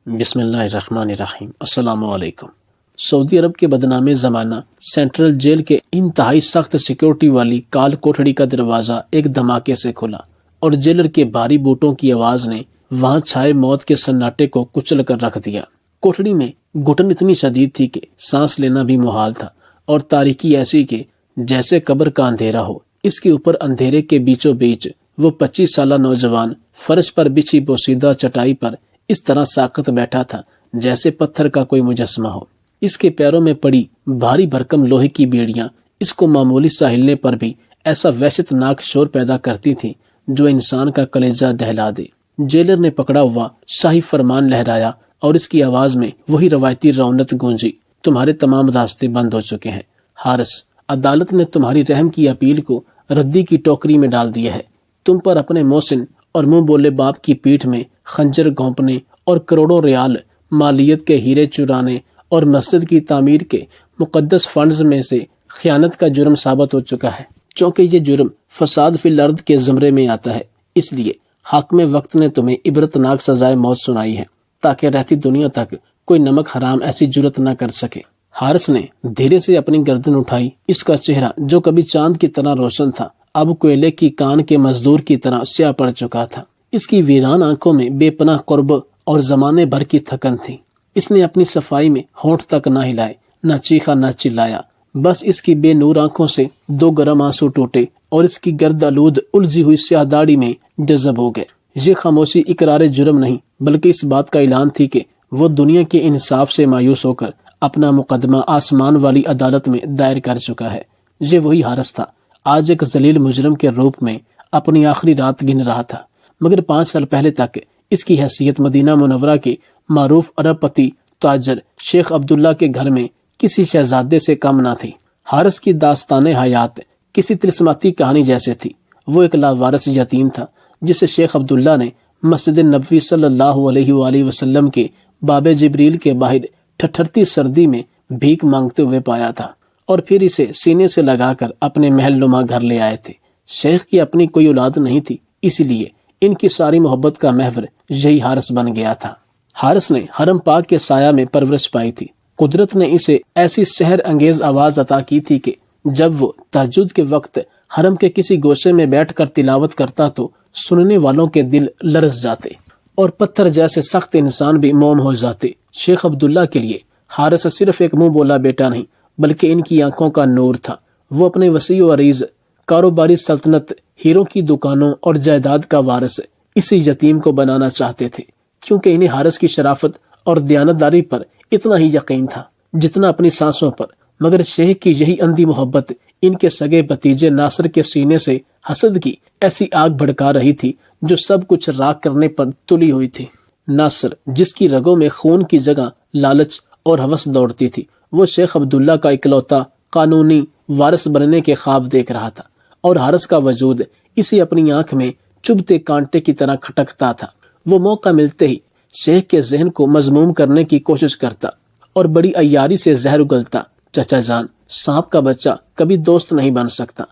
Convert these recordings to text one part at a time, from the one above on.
بسم اللہ الرحمن الرحیم۔ السلام علیکم۔ سعودی عرب کے بدنام زمانہ سینٹرل جیل کے انتہائی سخت سیکیورٹی والی کال کوٹڑی کا دروازہ ایک دھماکے سے کھلا اور جیلر کے بھاری بوٹوں کی آواز نے وہاں چھائے موت کے سناٹے کو کچل کر رکھ دیا۔ کوٹڑی میں گھٹن اتنی شدید تھی کہ سانس لینا بھی محال تھا اور تاریکی ایسی کہ جیسے قبر کا اندھیرا ہو۔ اس کے اوپر اندھیرے کے بیچوں بیچ وہ 25 سالہ نوجوان فرش پر بچھی بوسیدہ چٹائی پر اس طرح ساکت بیٹھا تھا جیسے پتھر کا کوئی مجسمہ ہو۔ اس کے پیروں میں پڑی بھاری بھرکم لوہے کی بیڑیاں اس کو معمولی سا ہلنے پر بھی ایسا وحشت ناک شور پیدا کرتی تھی جو انسان کا کلیجہ دہلا دے۔ جیلر نے پکڑا ہوا شاہی فرمان لہرایا اور اس کی آواز میں وہی روایتی رونت گونجی، تمہارے تمام راستے بند ہو چکے ہیں حارث، عدالت نے تمہاری رحم کی اپیل کو ردی کی ٹوکری میں ڈال دیا ہے۔ تم پر اپنے محسن اور منہ بولے باپ کی پیٹھ میں خنجر گھونپنے اور کروڑوں ریال مالیت کے ہیرے چرانے اور مسجد کی تعمیر کے مقدس فنڈز میں سے خیانت کا جرم ثابت ہو چکا ہے۔ چونکہ یہ جرم فساد فی الارض کے زمرے میں آتا ہے، اس لیے حاکم وقت نے تمہیں عبرتناک سزائے موت سنائی ہے تاکہ رہتی دنیا تک کوئی نمک حرام ایسی جرت نہ کر سکے۔ حارث نے دھیرے سے اپنی گردن اٹھائی۔ اس کا چہرہ جو کبھی چاند کی طرح روشن تھا اب کوئلے کی کان کے مزدور کی طرح سیاہ پڑ چکا تھا۔ اس کی ویران آنکھوں میں بے پناہ قرب اور زمانے بھر کی تھکن تھی۔ اس نے اپنی صفائی میں ہونٹ تک نہ ہلائے، نہ چیخا نہ چلایا، بس اس کی بے نور آنکھوں سے 2 گرم آنسو ٹوٹے اور اس کی گرد آلود الجھی ہوئی سیاہ داڑھی میں جذب ہو گئے۔ یہ خاموشی اقرار جرم نہیں بلکہ اس بات کا اعلان تھی کہ وہ دنیا کے انصاف سے مایوس ہو کر اپنا مقدمہ آسمان والی عدالت میں دائر کر چکا ہے۔ یہ وہی حارث تھا، آج ایک ذلیل مجرم کے روپ میں اپنی آخری رات گن رہا تھا، مگر 5 سال پہلے تک اس کی حیثیت مدینہ منورہ کے معروف ارب پتی تاجر شیخ عبداللہ کے گھر میں کسی شہزادے سے کم نہ تھی۔ حارث کی داستان حیات کسی طلسماتی کہانی جیسے تھی۔ وہ ایک لاوارث یتیم تھا جسے شیخ عبداللہ نے مسجد نبوی صلی اللہ علیہ وآلہ وسلم کے باب جبریل کے باہر ٹھٹھرتی سردی میں بھیک مانگتے ہوئے پایا تھا اور پھر اسے سینے سے لگا کر اپنے محل نما گھر لے آئے تھے۔ شیخ کی اپنی کوئی اولاد نہیں تھی، اس لیے ان کی ساری محبت کا محور یہی حارث بن گیا تھا۔ حارث نے حرم پاک کے سایہ میں پرورش پائی تھی۔ قدرت نے اسے ایسی سحر انگیز آواز عطا کی تھی کہ جب وہ تہجد کے وقت حرم کے کسی گوشے میں بیٹھ کر تلاوت کرتا تو سننے والوں کے دل لرز جاتے اور پتھر جیسے سخت انسان بھی موم ہو جاتے۔ شیخ عبداللہ کے لیے حارث صرف ایک منہ بولا بیٹا نہیں بلکہ ان کی آنکھوں کا نور تھا۔ وہ اپنے وسیع و عریض کاروباری سلطنت، ہیروں کی دکانوں اور جائیداد کا وارث اسی یتیم کو بنانا چاہتے تھے، کیونکہ انہیں حارث کی شرافت اور دیانتداری پر اتنا ہی یقین تھا جتنا اپنی سانسوں پر۔ مگر شیخ کی یہی اندھی محبت ان کے سگے بھتیجے ناصر کے سینے سے حسد کی ایسی آگ بھڑکا رہی تھی جو سب کچھ راکھ کرنے پر تلی ہوئی تھی۔ ناصر جس کی رگوں میں خون کی جگہ لالچ اور ہوس دوڑتی تھی، وہ شیخ عبداللہ کا اکلوتا قانونی وارث بننے کے خواب دیکھ رہا تھا اور حارث کا وجود اسی اپنی آنکھ میں چبھتے کانٹے کی طرح کھٹکتا تھا۔ وہ موقع ملتے ہی شیخ کے ذہن کو مذموم کرنے کی کوشش کرتا اور بڑی عیاری سے زہر اگلتا۔ چچا جان، سانپ کا بچہ کبھی دوست نہیں بن سکتا۔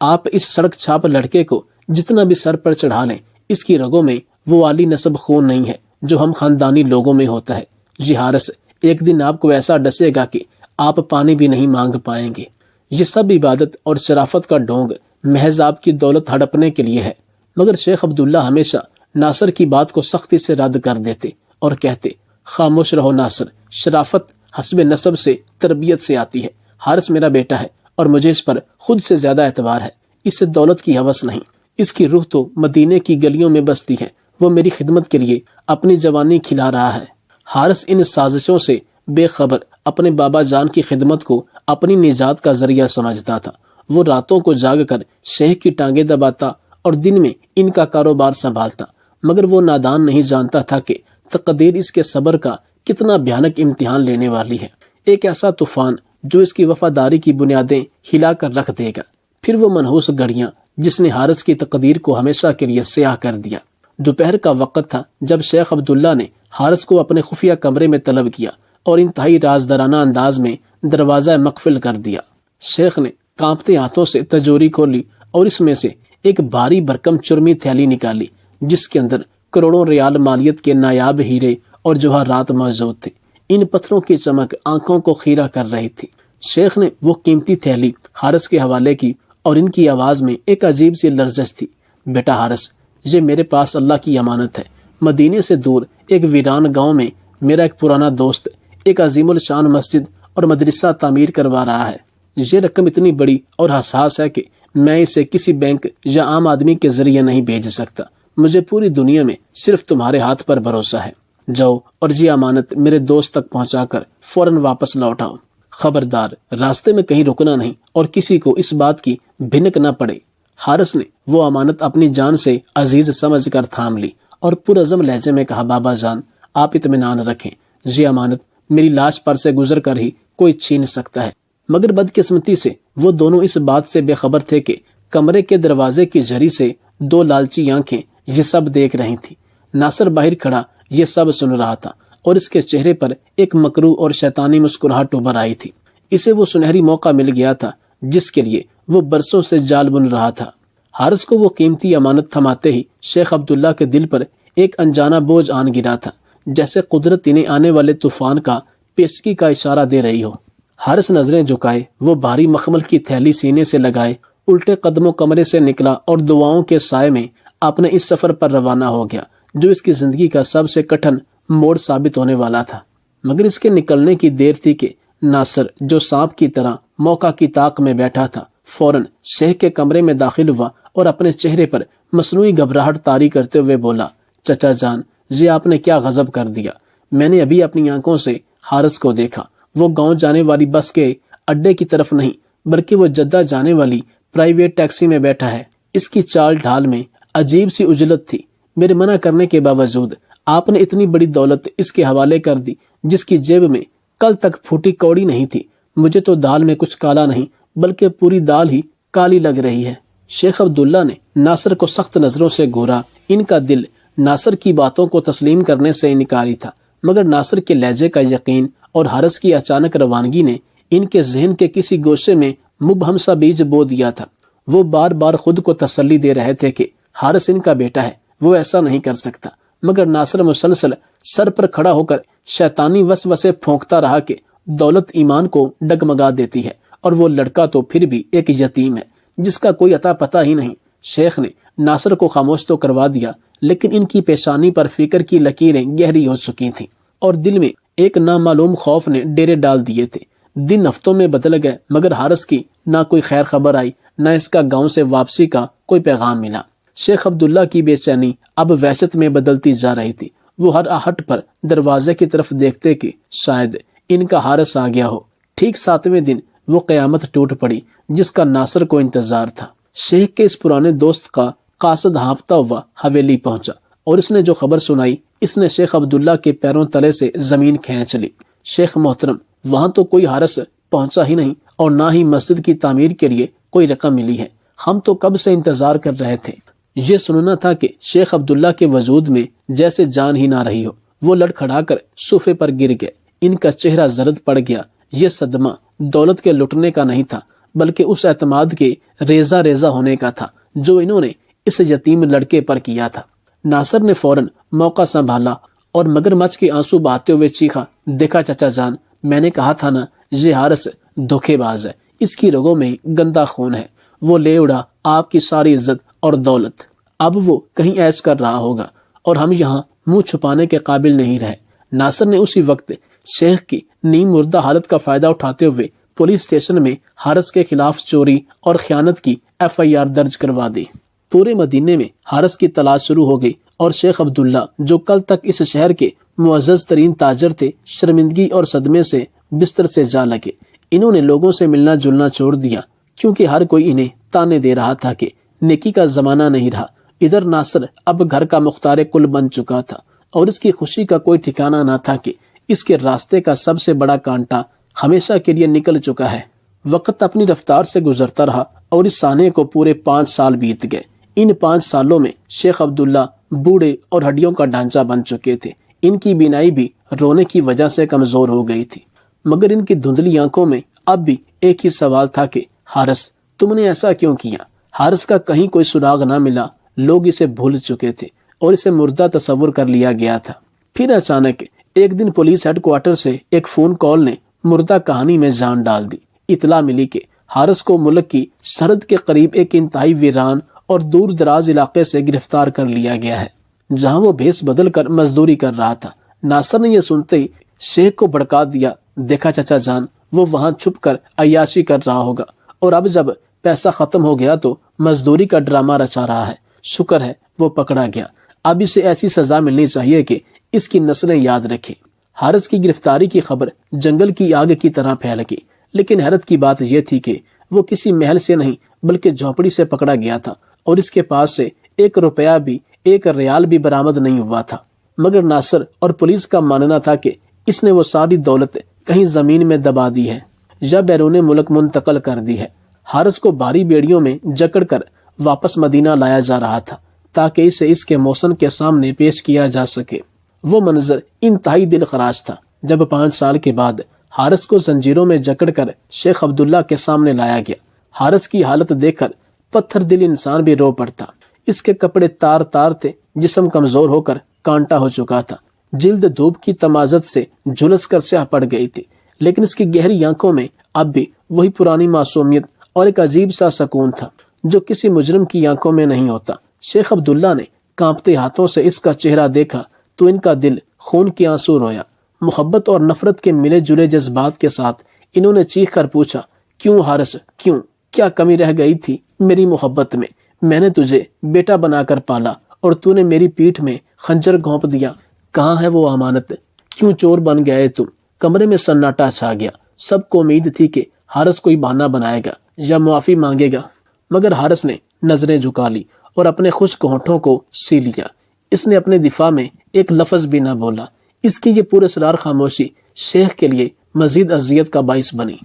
آپ اس سڑک چھاپ لڑکے کو جتنا بھی سر پر چڑھا لیں، اس کی رگوں میں وہ عالی نسب خون نہیں ہے جو ہم خاندانی لوگوں میں ہوتا ہے۔ یہ حارث ایک دن آپ کو ایسا ڈسے گا کہ آپ پانی بھی نہیں مانگ پائیں گے۔ یہ سب عبادت اور شرافت کا ڈھونگ محض آپ کی دولت ہڑپنے کے لیے ہے۔ مگر شیخ عبداللہ ہمیشہ ناصر کی بات کو سختی سے رد کر دیتے اور کہتے، خاموش رہو ناصر، شرافت حسب نسب سے، تربیت سے آتی ہے۔ حارث میرا بیٹا ہے اور مجھے اس پر خود سے زیادہ اعتبار ہے، اس سے دولت کی ہوس نہیں۔ اس کی روح تو مدینے کی گلیوں میں بستی ہے، وہ میری خدمت کے لیے اپنی جوانی کھلا رہا ہے۔ حارث ان سازشوں سے بے خبر اپنے بابا جان کی خدمت کو اپنی نجات کا ذریعہ سمجھتا تھا۔ وہ راتوں کو جاگ کر شیخ کی ٹانگیں دباتا اور دن میں ان کا کاروبار سنبھالتا، مگر وہ نادان نہیں جانتا تھا کہ تقدیر اس کے صبر کا کتنا بھیانک امتحان لینے والی ہے۔ ایک ایسا طوفان جو اس کی وفاداری کی بنیادیں ہلا کر رکھ دے گا۔ پھر وہ منحوس گھڑیاں جس نے حارث کی تقدیر کو ہمیشہ کے لیے سیاہ کر دیا۔ دوپہر کا وقت تھا جب شیخ عبداللہ نے حارث کو اپنے خفیہ کمرے میں طلب کیا اور انتہائی رازدارانہ انداز میں دروازہ مقفل کر دیا۔ شیخ نے کانپتے ہاتھوں سے تجوری کھولی اور اس میں سے ایک بھاری بھرکم چرمی تھیلی نکالی جس کے اندر کروڑوں ریال مالیت کے نایاب ہیرے اور جواہرات موجود تھے۔ ان پتھروں کی چمک آنکھوں کو خیرہ کر رہی تھی۔ شیخ نے وہ قیمتی تھیلی حارث کے حوالے کی اور ان کی آواز میں ایک عجیب سی لرزش تھی۔ بیٹا حارث، یہ میرے پاس اللہ کی امانت ہے۔ مدینے سے دور ایک ویران گاؤں میں میرا ایک پرانا دوست ایک عظیم الشان مسجد اور مدرسہ تعمیر کروا رہا ہے۔ یہ رقم اتنی بڑی اور حساس ہے کہ میں اسے کسی بینک یا عام آدمی کے ذریعے نہیں بھیج سکتا۔ مجھے پوری دنیا میں صرف تمہارے ہاتھ پر بھروسہ ہے۔ جاؤ اور یہ امانت میرے دوست تک پہنچا کر فوراً واپس لوٹ آؤ۔ خبردار، راستے میں کہیں رکنا نہیں اور کسی کو اس بات کی بھنک نہ پڑے۔ حارث نے وہ امانت اپنی جان سے عزیز سمجھ کر تھام لی اور پرعزم لہجے میں کہا، بابا جان، آپ اطمینان رکھیں، یہ امانت میری لاش پر سے گزر کر ہی کوئی چھین سکتا ہے۔ مگر بدقسمتی سے وہ دونوں اس بات سے بے خبر تھے کہ کمرے کے دروازے کی جھری سے دو لالچی آنکھیں یہ سب دیکھ رہی تھی۔ ناصر باہر کھڑا یہ سب سن رہا تھا اور اس کے چہرے پر ایک مکروہ اور شیطانی مسکراہٹ ابھر آئی تھی۔ اسے وہ سنہری موقع مل گیا تھا جس کے لیے وہ برسوں سے جال بن رہا تھا۔ حارث کو وہ قیمتی امانت تھماتے ہی شیخ عبداللہ کے دل پر ایک انجانا بوجھ آن گرا تھا، جیسے قدرت انہیں آنے والے طوفان کا پیشگی کا اشارہ دے رہی ہو۔ حارث نظریں جھکائے، وہ بھاری مخمل کی تھیلی سینے سے لگائے، الٹے قدموں کمرے سے نکلا اور دعاؤں کے سائے میں اپنے اس سفر پر روانہ ہو گیا جو اس کی زندگی کا سب سے کٹھن موڑ ثابت ہونے والا تھا۔ مگر اس کے نکلنے کی دیر تھی کہ ناصر، جو سانپ کی طرح موقع کی طاق میں بیٹھا تھا، فوراً شیخ کے کمرے میں داخل ہوا اور اپنے چہرے پر مصنوعی گھبراہٹ طاری کرتے ہوئے بولا، چچا جان، یہ آپ نے کیا غضب کر دیا؟ میں نے ابھی اپنی آنکھوں سے حارث کو دیکھا۔ وہ گاؤں جانے والی بس کے اڈے کی طرف نہیں بلکہ وہ جدہ جانے والی پرائیویٹ ٹیکسی میں بیٹھا ہے۔ اس کی چال ڈھال میں عجیب سی عجلت تھی۔ میرے منع کرنے کے باوجود آپ نے اتنی بڑی دولت اس کے حوالے کر دی جس کی جیب میں کل تک پھوٹی کوڑی نہیں تھی۔ مجھے تو دال میں کچھ کالا نہیں بلکہ پوری دال ہی کالی لگ رہی ہے۔ شیخ عبداللہ نے ناصر کو سخت نظروں سے گھورا۔ ان کا دل ناصر کی باتوں کو تسلیم کرنے سے انکاری تھا، مگر ناصر کے لہجے کا یقین اور حارث کی اچانک روانگی نے ان کے ذہن کے کسی گوشے میں مبہم سا بیج بو دیا تھا۔ وہ بار بار خود کو تسلی دے رہے تھے کہ حارث ان کا بیٹا ہے، وہ ایسا نہیں کر سکتا، مگر ناصر مسلسل سر پر کھڑا ہو کر شیطانی وسوسے پھونکتا رہا کہ دولت ایمان کو ڈگمگا دیتی ہے اور وہ لڑکا تو پھر بھی ایک یتیم ہے جس کا کوئی عطا پتہ ہی نہیں۔ شیخ نے ناصر کو خاموش تو کروا دیا، لیکن ان کی پیشانی پر فکر کی لکیریں گہری ہو چکی تھیں اور دل میں ایک نامعلوم خوف نے ڈیرے ڈال دیے تھے۔ دن ہفتوں میں بدل گئے مگر حارث کی نہ کوئی خیر خبر آئی، نہ اس کا گاؤں سے واپسی کا کوئی پیغام ملا۔ شیخ عبداللہ کی بے چینی اب وحشت میں بدلتی جا رہی تھی۔ وہ ہر آہٹ پر دروازے کی طرف دیکھتے کہ شاید ان کا حارث آ گیا ہو۔ ٹھیک 7ویں دن وہ قیامت ٹوٹ پڑی جس کا ناصر کو انتظار تھا۔ شیخ کے اس پرانے دوست کا قاصد ہانپتا ہوا حویلی پہنچا اور اس نے جو خبر سنائی اس نے شیخ عبداللہ کے پیروں تلے سے زمین کھینچ لی۔ شیخ محترم، وہاں تو کوئی حارث پہنچا ہی نہیں اور نہ ہی مسجد کی تعمیر کے لیے کوئی رقم ملی ہے۔ ہم تو کب سے انتظار کر رہے تھے۔ یہ سننا تھا کہ شیخ عبداللہ کے وجود میں جیسے جان ہی نہ رہی ہو۔ وہ لڑکھڑا کر صوفے پر گر گئے۔ ان کا چہرہ زرد پڑ گیا۔ یہ صدمہ دولت کے لٹنے کا نہیں تھا بلکہ اس اعتماد کے ریزہ ریزہ ہونے کا تھا جو انہوں نے اس یتیم لڑکے پر کیا تھا۔ ناصر نے فوراً موقع سنبھالا اور مگرمچھ کے آنسو بہاتے ہوئے چیخا، دیکھا چچا جان، میں نے کہا تھا نا، یہ حارث دھوکے باز ہے، اس کی رگوں میں گندا خون ہے۔ وہ لے اڑا آپ کی ساری عزت اور دولت۔ اب وہ کہیں ایش کر رہا ہوگا اور ہم یہاں منہ چھپانے کے قابل نہیں رہے۔ ناصر نے اسی وقت شیخ کی نیم مردہ حالت کا فائدہ اٹھاتے ہوئے پولیس اسٹیشن میں حارث کے خلاف چوری اور خیانت کی FIR درج کروا دی۔ پورے مدینے میں حارث کی تلاش شروع ہو گئی اور شیخ عبداللہ، جو کل تک اس شہر کے معزز ترین تاجر تھے، شرمندگی اور صدمے سے بستر سے جا لگے۔ انہوں نے لوگوں سے ملنا جلنا چھوڑ دیا کیونکہ ہر کوئی انہیں تانے دے رہا تھا کہ نیکی کا زمانہ نہیں رہا۔ ادھر ناصر اب گھر کا مختار کل بن چکا تھا اور اس کی خوشی کا کوئی ٹھکانہ نہ تھا کہ اس کے راستے کا سب سے بڑا کانٹا ہمیشہ کے لیے نکل چکا ہے۔ وقت اپنی رفتار سے گزرتا رہا اور اس سانے کو پورے 5 سال بیت گئے۔ ان 5 سالوں میں شیخ عبداللہ بوڑھے اور ہڈیوں کا ڈھانچہ بن چکے تھے۔ ان کی بینائی بھی رونے کی وجہ سے کمزور ہو گئی تھی، مگر ان کی دھندلی آنکھوں میں اب بھی ایک ہی سوال تھا کہ حارث، تم نے ایسا کیوں کیا؟ حارث کا کہیں کوئی سراغ نہ ملا۔ لوگ اسے بھول چکے تھے اور اسے مردہ تصور کر لیا گیا تھا۔ پھر اچانک ایک دن پولیس ہیڈ کوارٹر سے ایک فون کال نے مردہ کہانی میں جان ڈال دی۔ اطلاع ملی کہ حارث کو ملک کی سرحد کے قریب ایک انتہائی ویران اور دور دراز علاقے سے گرفتار کر لیا گیا ہے، جہاں وہ بھیس بدل کر مزدوری کر رہا تھا۔ ناصر نے یہ سنتے ہی شیخ کو بھڑکا دیا، دیکھا چچا جان، وہ وہاں چھپ کر عیاشی کر رہا ہوگا، اور اب جب پیسہ ختم ہو گیا تو مزدوری کا ڈرامہ رچا رہا ہے۔ شکر ہے وہ پکڑا گیا، اب اسے ایسی سزا ملنی چاہیے کہ اس کی نسلیں یاد رکھیں۔ حارث کی گرفتاری کی خبر جنگل کی آگ کی طرح پھیل گئی، لیکن حیرت کی بات یہ تھی کہ وہ کسی محل سے نہیں بلکہ جھونپڑی سے پکڑا گیا تھا، اور اس کے پاس سے 1 روپیہ بھی، 1 ریال بھی برآمد نہیں ہوا تھا۔ مگر ناصر اور پولیس کا ماننا تھا کہ اس نے وہ ساری دولت کہیں زمین میں دبا دی ہے یا بیرون ملک منتقل کر دی ہے۔ حارث کو بھاری بیڑیوں میں جکڑ کر واپس مدینہ لایا جا رہا تھا تاکہ اسے اس کے موسن کے سامنے پیش کیا جا سکے۔ وہ منظر انتہائی دل خراش تھا جب 5 سال کے بعد حارث کو زنجیروں میں جکڑ کر شیخ عبداللہ کے سامنے لایا گیا۔ حارث کی حالت دیکھ کر پتھر دل انسان بھی رو پڑتا۔ اس کے کپڑے تار تار تھے، جسم کمزور ہو کر کانٹا ہو چکا تھا، جلد دھوپ کی تمازت سے جھلس کر سیاہ پڑ گئی تھی، لیکن اس کی گہری آنکھوں میں اب بھی وہی پرانی معصومیت اور ایک عجیب سا سکون تھا جو کسی مجرم کی آنکھوں میں نہیں ہوتا۔ شیخ عبداللہ نے کانپتے ہاتھوں سے اس کا چہرہ دیکھا تو ان کا دل خون کے آنسو رویا۔ محبت اور نفرت کے ملے جلے جذبات کے ساتھ انہوں نے چیخ کر پوچھا، کیوں حارث، کیوں؟ کیا کمی رہ گئی تھی میری محبت میں نے تجھے بیٹا بنا کر پالا اور تو نے میری پیٹھ میں خنجر گھونپ دیا۔ کہاں ہے وہ امانت؟ کیوں چور بن گئے تم؟ کمرے میں سناٹا چھا گیا۔ سب کو امید تھی کہ حارث کوئی بہانہ بنائے گا یا معافی مانگے گا، مگر حارث نے نظریں جھکا لی اور اپنے خشک ہونٹوں کو سی لیا۔ اس نے اپنے دفاع میں ایک لفظ بھی نہ بولا۔ اس کی یہ پراسرار خاموشی شیخ کے لیے مزید اذیت کا باعث بنی،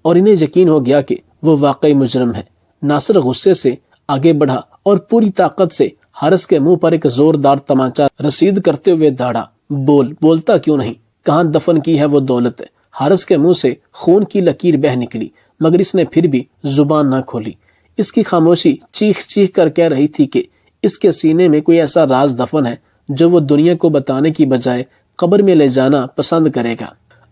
اور انہیں یقین ہو گیا کہ وہ واقعی مجرم ہے۔ ناصر غصے سے آگے بڑھا اور پوری طاقت سے حارث کے منہ پر ایک زوردار تمانچہ رسید کرتے ہوئے دھاڑا، بولتا کیوں نہیں؟ کہاں دفن کی ہے وہ دولت؟ حارث کے منہ سے خون کی لکیر بہہ نکلی، مگر اس نے پھر بھی زبان نہ کھولی۔ اس کی خاموشی چیخ چیخ کر کہہ رہی تھی کہ اس کے سینے میں کوئی ایسا راز دفن ہے جو وہ دنیا کو بتانے کی بجائے قبر میں لے جانا پسند کرے گا۔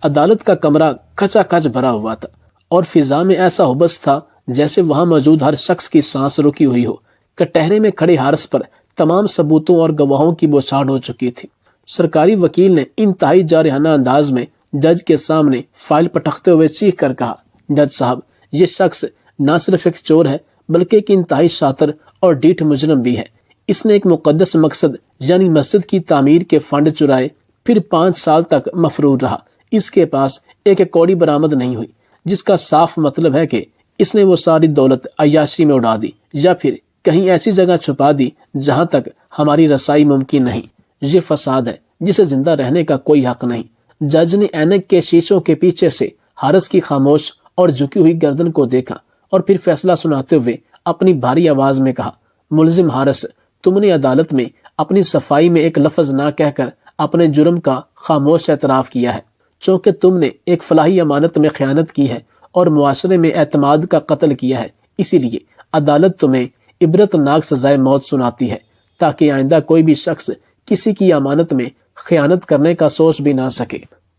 عدالت کا کمرہ کھچا کھچ بھرا ہوا تھا اور فضا میں ایسا حبس تھا جیسے وہاں موجود ہر شخص کی سانس رکی ہوئی ہو۔ کٹہرے میں کھڑے حارث پر تمام ثبوتوں اور گواہوں کی بوچھاڑ ہو چکی تھی۔ سرکاری وکیل نے انتہائی جارحانہ انداز میں جج کے سامنے فائل پٹختے ہوئے چیخ کر کہا، جج صاحب، یہ شخص نہ صرف ایک چور ہے بلکہ ایک انتہائی شاطر اور ڈیٹھ مجرم بھی ہے۔ اس نے ایک مقدس مقصد یعنی مسجد کی تعمیر کے فنڈ چرائے، پھر 5 سال تک مفرور رہا۔ اس کے پاس ایک کوڑی برآمد نہیں ہوئی، جس کا صاف مطلب ہے کہ اس نے وہ ساری دولت عیاشی میں اڑا دی یا پھر کہیں ایسی جگہ چھپا دی جہاں تک ہماری رسائی ممکن نہیں۔ یہ فساد ہے جسے زندہ رہنے کا کوئی حق نہیں۔ جج نے اینک کے شیشوں کے پیچھے سے حارث کی خاموش اور جھکی ہوئی گردن کو دیکھا اور پھر فیصلہ سناتے ہوئے اپنی بھاری آواز میں کہا، ملزم حارث، تم نے عدالت میں اپنی صفائی میں ایک لفظ نہ کہہ کر اپنے جرم کا خاموش اعتراف کیا ہے۔ چونکہ تم نے ایک فلاحی امانت میں خیانت کی ہے اور معاشرے میں اعتماد کا قتل کیا ہے، اسی لیے عدالت تمہیں عبرت ناک سزائے موت سناتی ہے تاکہ آئندہ کوئی بھی شخص کسی کی امانت میں خیانت کرنے کا سوچ بھی نہ سکے۔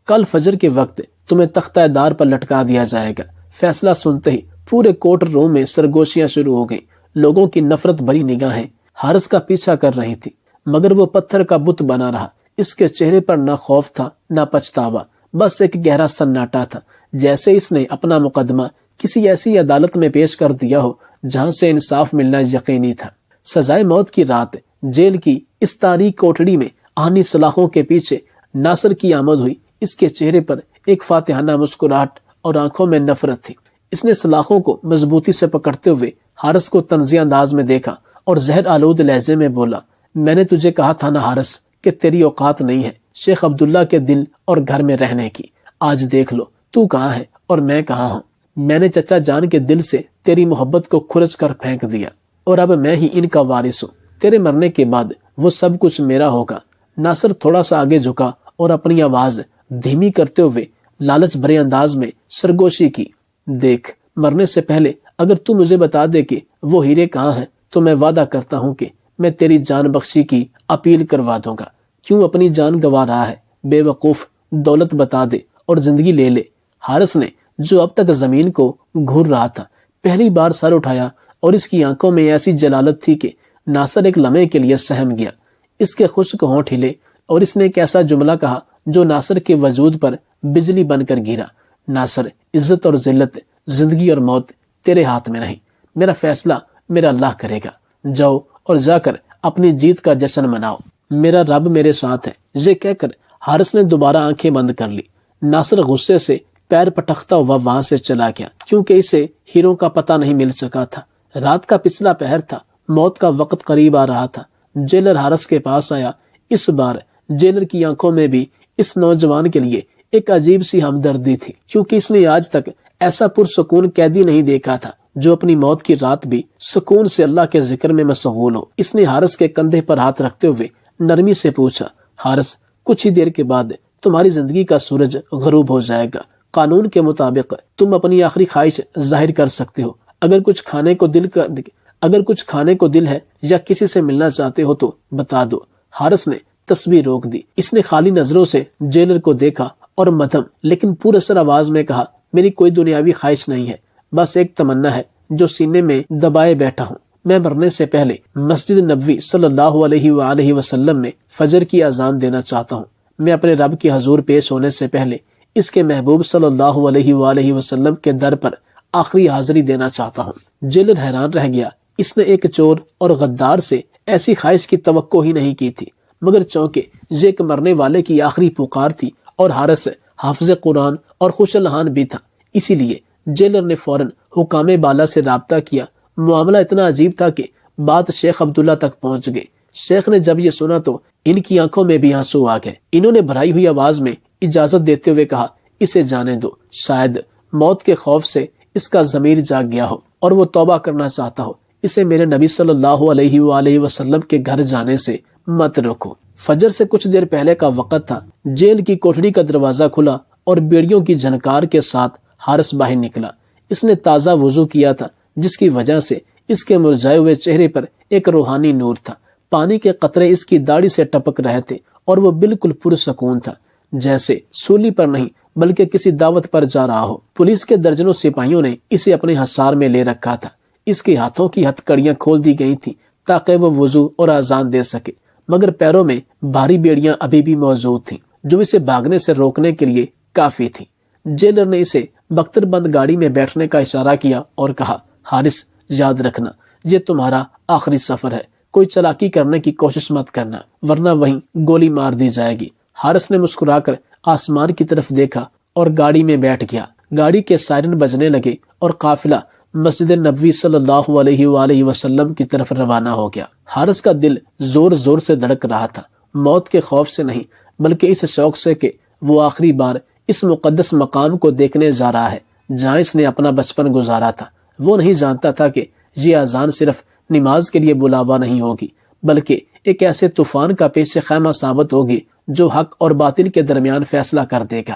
کل فجر کے وقت تمہیں تختہ دار پر لٹکا دیا جائے گا۔ فیصلہ سنتے ہی پورے کورٹ روم میں سرگوشیاں شروع ہو گئیں۔ لوگوں کی نفرت بھری نگاہیں حارث کا پیچھا کر رہی تھی، مگر وہ پتھر کا بت بنا رہا۔ اس کے چہرے پر نہ خوف تھا نہ پچھتاوا، بس ایک گہرا سناٹا تھا، جیسے اس نے اپنا مقدمہ کسی ایسی عدالت میں پیش کر دیا ہو جہاں سے انصاف ملنا یقینی تھا۔ سزائے موت کی رات جیل کی اس تاریک کوٹڑی میں آہنی سلاخوں کے پیچھے ناصر کی آمد ہوئی۔ اس کے چہرے پر ایک فاتحانہ مسکراہٹ اور آنکھوں میں نفرت تھی۔ اس نے سلاخوں کو مضبوطی سے پکڑتے ہوئے حارث کو طنزیہ انداز میں دیکھا اور زہر آلود لہجے میں بولا، میں نے تجھے کہا تھا نا حارث کہ تیری اوقات نہیں ہے شیخ عبداللہ کے دل اور گھر میں رہنے کی۔ آج دیکھ لو تو کہاں ہے اور میں کہاں ہوں۔ میں نے چچا جان کے دل سے تیری محبت کو کھرچ کر پھینک دیا اور اب میں ہی ان کا وارث ہوں۔ تیرے مرنے کے بعد وہ سب کچھ میرا ہوگا۔ ناصر تھوڑا سا آگے جھکا اور اپنی آواز دھیمی کرتے ہوئے لالچ بھرے انداز میں سرگوشی کی، دیکھ، مرنے سے پہلے اگر تو مجھے بتا دے کہ وہ ہیرے کہاں ہیں تو میں وعدہ کرتا ہوں کہ میں تیری جان بخشی کی اپیل کروا دوں گا، کیوں اپنی جان گنوا رہا ہے؟ بے وقوف، دولت بتا دے اور زندگی لے لے۔ حارث نے، جو اب تک زمین کو گھور رہا تھا، پہلی بار سر اٹھایا اور اس کی آنکھوں میں ایسی جلالت تھی کہ ناصر ایک لمحے کے لیے سہم گیا۔ اس کے خشک ہونٹ ہلے اور اس نے ایک ایسا جملہ کہا جو ناصر کے وجود پر بجلی بن کر گرا۔ ناصر، عزت اور ذلت، زندگی اور موت تیرے ہاتھ میں نہیں، میرا فیصلہ میرا اللہ کرے گا۔ جاؤ اور جا کر اپنی جیت کا جشن مناؤ، میرا رب میرے ساتھ ہے۔ یہ کہہ کر حارث نے دوبارہ آنکھیں بند کر لی۔ ناصر غصے سے پیر پٹکتا ہوا وہاں سے چلا گیا، کیونکہ اسے ہیروں کا پتہ نہیں مل سکا تھا۔ رات کا پچھلا پہر تھا، موت کا وقت قریب آ رہا تھا۔ جیلر حارث کے پاس آیا۔ اس بار جیلر کی آنکھوں میں بھی اس نوجوان کے لیے ایک عجیب سی ہمدردی تھی، کیونکہ اس نے آج تک ایسا پرسکون قیدی نہیں دیکھا تھا جو اپنی موت کی رات بھی سکون سے اللہ کے ذکر میں مشغول ہو۔ اس نے حارث کے کندھے پر ہاتھ رکھتے ہوئے نرمی سے پوچھا، حارث، کچھ ہی دیر کے بعد تمہاری زندگی کا سورج غروب ہو جائے گا۔ قانون کے مطابق تم اپنی آخری خواہش ظاہر کر سکتے ہو۔ اگر کچھ کھانے کو دل ہے یا کسی سے ملنا چاہتے ہو تو بتا دو۔ حارث نے تسبیح روک دی۔ اس نے خالی نظروں سے جیلر کو دیکھا اور مدھم لیکن پراسر آواز میں کہا، میری کوئی دنیاوی خواہش نہیں ہے، بس ایک تمنا ہے جو سینے میں دبائے بیٹھا ہوں۔ میں مرنے سے پہلے مسجد نبوی صلی اللہ علیہ وآلہ وسلم میں فجر کی اذان دینا چاہتا ہوں۔ میں اپنے رب کے حضور پیش ہونے سے پہلے اس کے محبوب صلی اللہ علیہ وآلہ وسلم کے در پر آخری حاضری دینا چاہتا ہوں۔ جیلر حیران رہ گیا۔ اس نے ایک چور اور غدار سے ایسی خواہش کی توقع ہی نہیں کی تھی، مگر چونکہ یہ ایک مرنے والے کی آخری پکار تھی اور حارث حافظ قرآن اور خوش الحان بھی تھا، اسی لیے جیلر نے فوراً حکام بالا سے رابطہ کیا۔ معاملہ اتنا عجیب تھا کہ بات شیخ عبداللہ تک پہنچ گئی۔ شیخ نے جب یہ سنا تو ان کی آنکھوں میں بھی آنسو آ گئے۔ انہوں نے بھرائی ہوئی آواز میں اجازت دیتے ہوئے کہا، اسے جانے دو، شاید موت کے خوف سے اس کا ضمیر جاگ گیا ہو اور وہ توبہ کرنا چاہتا ہو۔ اسے میرے نبی صلی اللہ علیہ وآلہ وسلم کے گھر جانے سے مت روکو۔ فجر سے کچھ دیر پہلے کا وقت تھا۔ جیل کی کوٹھڑی کا دروازہ کھلا اور بیڑیوں کی جھنکار کے ساتھ حارث باہر نکلا۔ اس نے تازہ وضو کیا تھا، جس کی وجہ سے اس کے مرجھائے ہوئے چہرے پر ایک روحانی نور تھا۔ پانی کے قطرے اس کی داڑھی سے ٹپک رہے تھے اور وہ بالکل پرسکون تھا، جیسے سولی پر نہیں بلکہ کسی دعوت پر جا رہا ہو۔ پولیس کے درجنوں سپاہیوں نے اسے اپنے حصار میں لے رکھا تھا۔ اس کے ہاتھوں کی ہتھکڑیاں کھول دی گئی تھیں تاکہ وہ وضو اور اذان دے سکے، مگر پیروں میں بھاری بیڑیاں ابھی بھی موجود تھیں جو اسے بھاگنے سے روکنے کے لیے کافی تھیں۔ جیلر نے اسے بختر بند گاڑی میں بیٹھنے کا اشارہ کیا اور کہا، حارث، یاد رکھنا یہ تمہارا آخری سفر ہے، کوئی چالاکی کرنے کی کوشش مت کرنا ورنہ وہیں گولی مار دی جائے گی۔ حارث نے مسکرا کر آسمان کی طرف دیکھا اور گاڑی میں بیٹھ گیا۔ گاڑی کے سائرن بجنے لگے اور قافلہ مسجد نبوی صلی اللہ علیہ وآلہ وسلم کی طرف روانہ ہو گیا۔ حارث کا دل زور زور سے دھڑک رہا تھا، موت کے خوف سے نہیں بلکہ اس شوق سے کہ وہ آخری بار اس مقدس مقام کو دیکھنے جا رہا ہے جہاں اس نے اپنا بچپن گزارا تھا۔ وہ نہیں جانتا تھا کہ یہ اذان صرف نماز کے لیے بلاوا نہیں ہوگی بلکہ ایک ایسے طوفان کا پیش خیمہ ثابت ہوگی جو حق اور باطل کے درمیان فیصلہ کر دے گا۔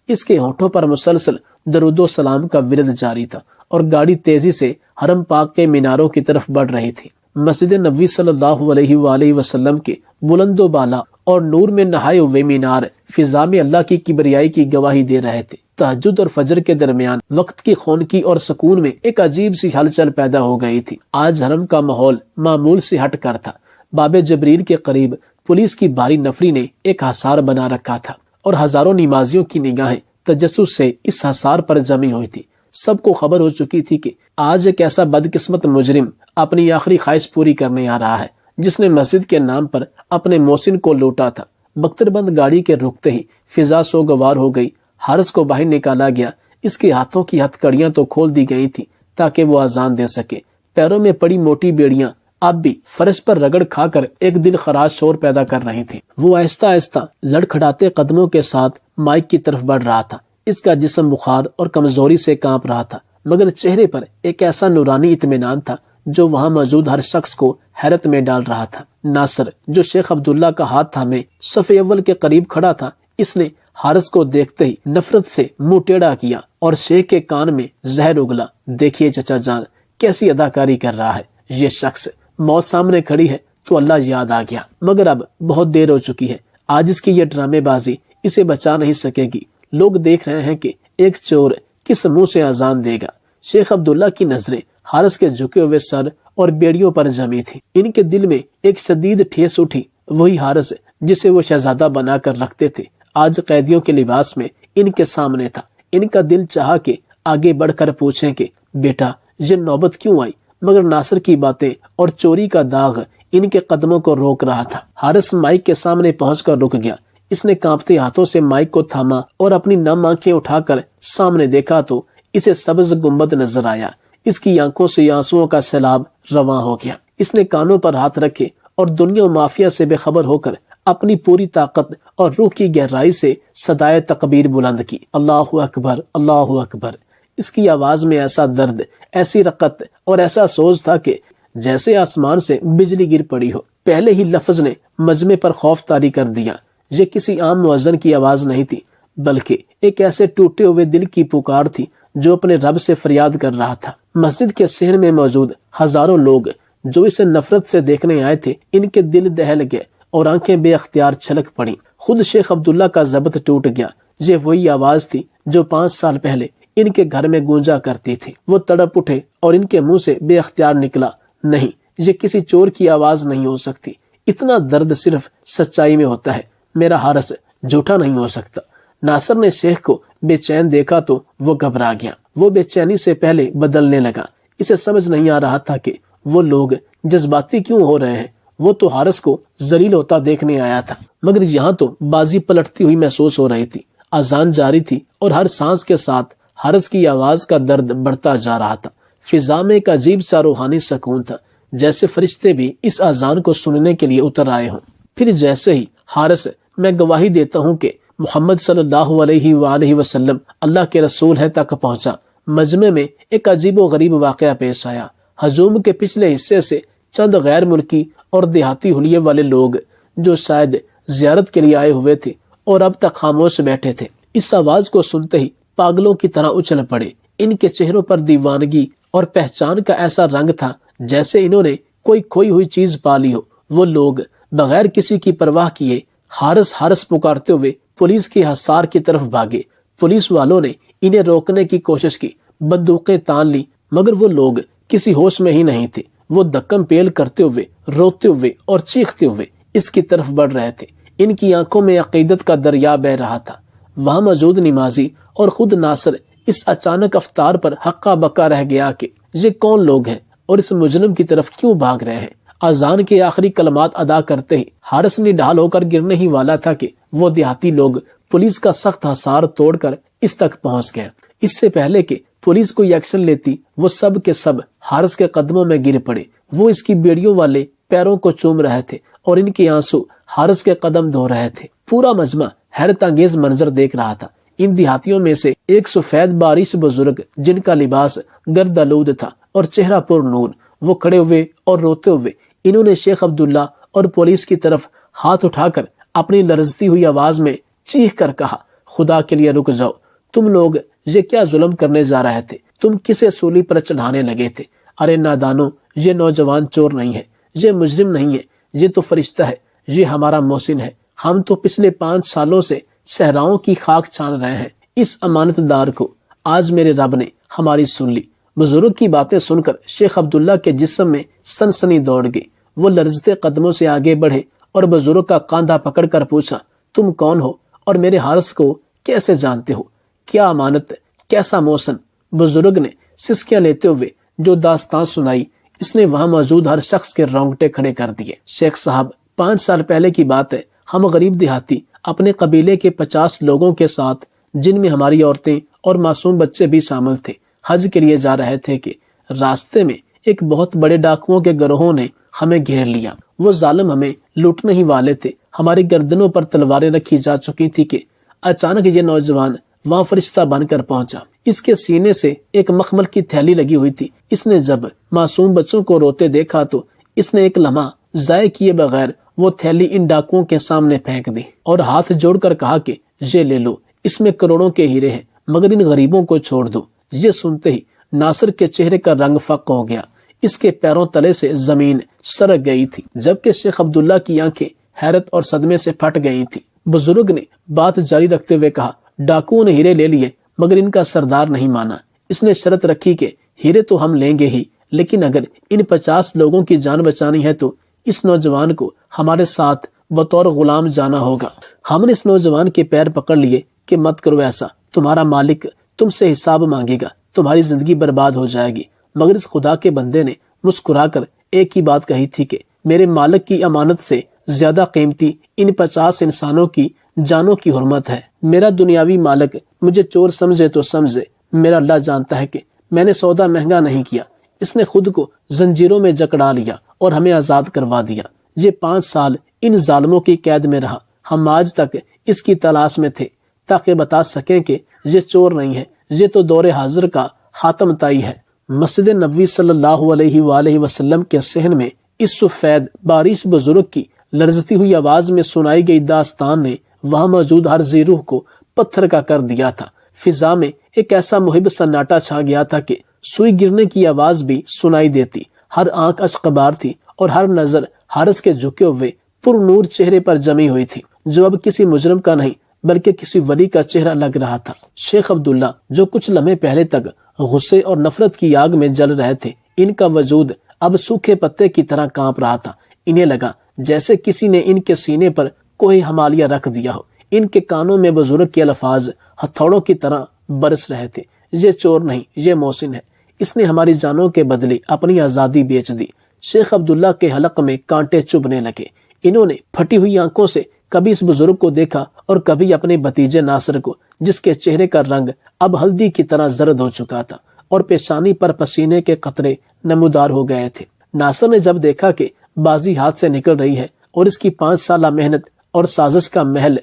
اس کے ہونٹوں پر مسلسل درود و سلام کا ورد جاری تھا اور گاڑی تیزی سے حرم پاک کے میناروں کی طرف بڑھ رہی تھی۔ مسجد نبوی صلی اللہ علیہ وآلہ وسلم کے بلند و بالا اور نور میں نہائے ہوئے مینار فضا میں اللہ کی کبریائی کی گواہی دے رہے تھے۔ تہجد اور فجر کے درمیان وقت کی خونکی اور سکون میں ایک عجیب سی ہلچل پیدا ہو گئی تھی۔ آج حرم کا ماحول معمول سے ہٹ کر تھا۔ باب جبریل کے قریب پولیس کی بھاری نفری نے ایک حصار بنا رکھا تھا اور ہزاروں نمازیوں کی نگاہیں تجسس سے اس حصار پر جمی ہوئی تھی۔ سب کو خبر ہو چکی تھی کہ آج ایک ایسا بدقسمت مجرم اپنی آخری خواہش پوری کرنے آ رہا ہے جس نے مسجد کے نام پر اپنے محسن کو لوٹا تھا۔ بختر بند گاڑی کے رکتے ہی فضا سوگوار ہو گئی۔ حارث کو باہر نکالا گیا۔ اس کے ہاتھوں کی ہتھکڑیاں تو کھول دی گئی تھی تاکہ وہ اذان دے سکے۔ پیروں میں پڑی موٹی بیڑیاں اب بھی فرش پر رگڑ کھا کر ایک دل خراش شور پیدا کر رہی تھی۔ وہ آہستہ آہستہ لڑکھڑاتے قدموں کے ساتھ مائک کی طرف بڑھ رہا تھا۔ اس کا جسم بخار اور کمزوری سے کانپ رہا تھا، مگر چہرے پر ایک ایسا نورانی اطمینان تھا جو وہاں موجود ہر شخص کو حیرت میں ڈال رہا تھا۔ ناصر، جو شیخ عبداللہ کا ہاتھ تھامے صف اول کے قریب کھڑا تھا، اس نے حارث کو دیکھتے ہی نفرت سے منہ ٹیڑھا کیا اور شیخ کے کان میں زہر اگلا۔ دیکھیے چچا جان، کیسی اداکاری کر رہا ہے یہ شخص۔ موت سامنے کھڑی ہے تو اللہ یاد آ گیا، مگر اب بہت دیر ہو چکی ہے۔ آج اس کی یہ ڈرامے بازی اسے بچا نہیں سکے گی۔ لوگ دیکھ رہے ہیں کہ ایک چور کس منہ سے اذان دے گا۔ شیخ عبداللہ کی نظریں حارث کے جھکے ہوئے سر اور بیڑیوں پر جمی تھی۔ ان کے دل میں ایک شدید ٹھیس اٹھی۔ وہی حارث جسے وہ شہزادہ بنا کر رکھتے تھے آج قیدیوں کے لباس میں ان کے سامنے تھا۔ ان کا دل چاہا کہ آگے بڑھ کر پوچھیں کہ بیٹا یہ نوبت کیوں آئی، مگر ناصر کی باتیں اور چوری کا داغ ان کے قدموں کو روک رہا تھا۔ حارث مائک کے سامنے پہنچ کر رک گیا۔ اس نے کانپتے ہاتھوں سے مائک کو تھاما اور اپنی نم آنکھیں اٹھا کر سامنے دیکھا تو اسے سبز گنبد نظر آیا۔ اس کی آنکھوں سے آنسوؤں کا سیلاب رواں ہو گیا۔ اس نے کانوں پر ہاتھ رکھے اور دنیا و مافیا سے بے خبر ہو کر اپنی پوری طاقت اور روح کی گہرائی سے صدائے تکبیر بلند کی، اللہ اکبر اللہ اکبر۔ اس کی آواز میں ایسا درد، ایسی رقت اور ایسا سوز تھا کہ جیسے آسمان سے بجلی گر پڑی ہو۔ پہلے ہی لفظ نے مجمع پر خوف طاری کر دیا۔ یہ کسی عام مؤذن کی آواز نہیں تھی، بلکہ ایک ایسے ٹوٹے ہوئے دل کی پکار تھی جو اپنے رب سے فریاد کر رہا تھا۔ مسجد کے صحن میں موجود ہزاروں لوگ جو اسے نفرت سے دیکھنے آئے تھے، ان کے دل دہل گئے اور آنکھیں بے اختیار چھلک پڑیں۔ خود شیخ عبداللہ کا ضبط ٹوٹ گیا۔ یہ وہی آواز تھی جو 5 سال پہلے ان کے گھر میں گونجا کرتی تھی۔ وہ تڑپ اٹھے اور ان کے منہ سے بے اختیار نکلا، نہیں، یہ کسی چور کی آواز نہیں ہو سکتی۔ اتنا درد صرف سچائی میں ہوتا ہے۔ میرا حارث جھوٹا نہیں ہو سکتا۔ ناصر نے شیخ کو بے چین دیکھا تو وہ گھبرا گیا۔ وہ بے چینی سے پہلے بدلنے لگا۔ اسے سمجھ نہیں آ رہا تھا کہ وہ لوگ جذباتی کیوں ہو رہے ہیں۔ وہ تو حارث کو ذلیل ہوتا دیکھنے آیا تھا، مگر یہاں تو بازی پلٹتی ہوئی محسوس ہو رہی تھی۔ اذان جاری تھی اور ہر سانس کے ساتھ حارث کی آواز کا درد بڑھتا جا رہا تھا۔ فضا میں ایک عجیب سا روحانی سکون تھا، جیسے فرشتے بھی اس اذان کو سننے کے لیے اتر آئے ہوں۔ پھر جیسے ہی حارث میں گواہی دیتا ہوں کہ محمد صلی اللہ علیہ وآلہ وسلم اللہ کے رسول ہے تک پہنچا، مجمع میں ایک عجیب و غریب واقعہ پیش آیا۔ ہجوم کے پچھلے حصے سے چند غیر ملکی اور دیہاتی حلیے والے لوگ جو شاید زیارت کے لیے آئے ہوئے تھے اور اب تک خاموش بیٹھے تھے، اس آواز کو سنتے ہی پاگلوں کی طرح اچھل پڑے۔ ان کے چہروں پر دیوانگی اور پہچان کا ایسا رنگ تھا جیسے انہوں نے کوئی کھوئی ہوئی چیز پا لی ہو۔ وہ لوگ بغیر کسی کی پرواہ کیے حارث حارث پکارتے ہوئے پولیس کے حصار کی طرف بھاگے۔ پولیس والوں نے انہیں روکنے کی کوشش کی، بندوقیں تان لی، مگر وہ لوگ کسی ہوش میں ہی نہیں تھے۔ وہ دکم پیل کرتے ہوئے، روتے ہوئے اور چیختے ہوئے اس کی طرف بڑھ رہے تھے۔ ان کی آنکھوں میں عقیدت کا دریا بہہ رہا تھا۔ وہاں موجود نمازی اور خود ناصر اس اچانک افطار پر ہکا بکا رہ گیا کہ یہ کون لوگ ہیں اور اس مجرم کی طرف کیوں بھاگ رہے ہیں۔ اذان کے آخری کلمات ادا کرتے ہی حارث نڈھال ہو کر گرنے ہی والا تھا کہ وہ دیہاتی لوگ پولیس کا سخت حصار توڑ کر اس تک پہنچ گئے۔ اس سے پہلے کہ پولیس کوئی ایکشن لیتی، وہ سب کے سب حارث کے قدموں میں گر پڑے۔ وہ اس کی بیڑیوں والے پیروں کو چوم رہے تھے اور ان کے آنسو حارث کے قدم دھو رہے تھے۔ پورا مجمع حیرت انگیز منظر دیکھ رہا تھا۔ ان دیہاتیوں میں سے ایک سفید بارش بزرگ جن کا لباس گرد آلود تھا اور چہرہ پر نور، وہ کھڑے ہوئے اور روتے ہوئے انہوں نے شیخ عبداللہ اور پولیس کی طرف ہاتھ اٹھا کر اپنی لرزتی ہوئی آواز میں چیخ کر کہا، خدا کے لیے رک جاؤ، تم لوگ یہ کیا ظلم کرنے جا رہے تھے؟ تم کسے سولی پر چڑھانے لگے تھے؟ ارے نادانو، یہ نوجوان چور نہیں ہے، یہ مجرم نہیں ہے، یہ تو فرشتہ ہے، یہ ہمارا محسن ہے۔ ہم تو پچھلے 5 سالوں سے صحراؤں کی خاک چھان رہے ہیں۔ اس امانت دار کو آج میرے رب نے ہماری سن لی۔ بزرگ کی باتیں سن کر شیخ عبداللہ کے جسم میں سنسنی دوڑ گئی۔ وہ لرزتے قدموں سے آگے بڑھے اور بزرگ کا کاندھا پکڑ کر پوچھا، تم کون ہو اور میرے حارث کو کیسے جانتے ہو؟ کیا امانت، کیسا محسن؟ بزرگ نے سسکیاں لیتے ہوئے جو داستان سنائی، اس نے وہاں موجود ہر شخص کے رونگٹے کھڑے کر دیے۔ شیخ صاحب، 5 سال پہلے کی بات ہے، ہم غریب دیہاتی اپنے قبیلے کے 50 لوگوں کے ساتھ، جن میں ہماری عورتیں اور معصوم بچے بھی شامل تھے، حج کے لیے جا رہے تھے کہ راستے میں ایک بہت بڑے ڈاکوؤں کے گروہوں نے ہمیں گھیر لیا۔ وہ ظالم ہمیں لوٹنے ہی والے تھے۔ ہماری گردنوں پر تلواریں رکھی جا چکی تھی کہ اچانک یہ نوجوان وہاں فرشتہ بن کر پہنچا۔ اس کے سینے سے ایک مخمل کی تھیلی لگی ہوئی تھی۔ اس نے جب معصوم بچوں کو روتے دیکھا تو اس نے ایک لمحہ ضائع کیے بغیر وہ تھیلی ان ڈاکوؤں کے سامنے پھینک دی اور ہاتھ جوڑ کر کہا کہ یہ لے لو، اس میں کروڑوں کے ہیرے ہیں، مگر ان غریبوں کو چھوڑ دو۔ یہ سنتے ہی ناصر کے چہرے کا رنگ فق ہو گیا۔ اس کے پیروں تلے سے زمین سرک گئی تھی، جبکہ شیخ عبداللہ کی آنکھیں حیرت اور صدمے سے پھٹ گئی تھی۔ بزرگ نے بات جاری رکھتے ہوئے کہا، ڈاکوؤں نے ہیرے لے لیے مگر ان کا سردار نہیں مانا۔ اس نے شرط رکھی کہ ہیرے تو ہم لیں گے ہی، لیکن اگر ان 50 لوگوں کی جان بچانی ہے تو اس نوجوان کو ہمارے ساتھ بطور غلام جانا ہوگا۔ ہم نے اس نوجوان کے پیر پکڑ لیے کہ مت کرو ایسا، تمہارا مالک تم سے حساب مانگے گا، تمہاری زندگی برباد ہو جائے گی۔ مگر اس خدا کے بندے نے مسکرا کر ایک ہی بات کہی تھی کہ میرے مالک کی امانت سے زیادہ قیمتی ان 50 انسانوں کی جانوں کی حرمت ہے۔ میرا دنیاوی مالک مجھے چور سمجھے تو سمجھے، میرا اللہ جانتا ہے کہ میں نے سودا مہنگا نہیں کیا۔ اس نے خود کو زنجیروں میں جکڑا لیا اور ہمیں آزاد کروا دیا۔ یہ 5 سال ان ظالموں کی قید میں رہا۔ ہم آج تک اس کی تلاش میں تھے تاکہ بتا سکیں کہ یہ چور نہیں ہے، یہ تو دور حاضر کا خاتم تائی ہے۔ مسجد نبوی صلی اللہ علیہ وآلہ وسلم کے صحن میں اس سفید بارش بزرگ کی لرزتی ہوئی آواز میں سنائی گئی داستان نے وہاں موجود ہر ذی روح کو پتھر کا کر دیا تھا۔ فضا میں ایک ایسا محب سناٹا چھا گیا تھا کہ سوئی گرنے کی آواز بھی سنائی دیتی۔ ہر آنکھ اشکبار تھی اور ہر نظر حارث کے جھکے ہوئے پر نور چہرے پر جمی ہوئی تھی، جو اب کسی مجرم کا نہیں بلکہ کسی ولی کا چہرہ لگ رہا تھا۔ شیخ عبداللہ جو کچھ لمحے پہلے تک غصے اور نفرت کی آگ میں جل رہے تھے، ان کا وجود اب سوکھے پتے کی طرح کانپ رہا تھا۔ انہیں لگا جیسے کسی نے ان کے سینے پر کوہ ہمالیہ رکھ دیا ہو۔ ان کے کانوں میں بزرگ کے الفاظ ہتھوڑوں کی طرح برس رہے تھے، یہ چور نہیں، یہ محسن ہے، اس نے ہماری جانوں کے بدلے اپنی آزادی بیچ دی۔ شیخ عبداللہ کے حلق میں کانٹے چبھنے لگے۔ انہوں نے پھٹی ہوئی آنکھوں سے کبھی اس بزرگ کو دیکھا اور کبھی اپنے بھتیجے ناصر کو، جس کے چہرے کا رنگ اب ہلدی کی طرح زرد ہو چکا تھا اور پیشانی پر پسینے کے قطرے نمودار ہو گئے تھے۔ ناصر نے جب دیکھا کہ بازی ہاتھ سے نکل رہی ہے اور اس کی 5 سالہ محنت اور سازش کا محل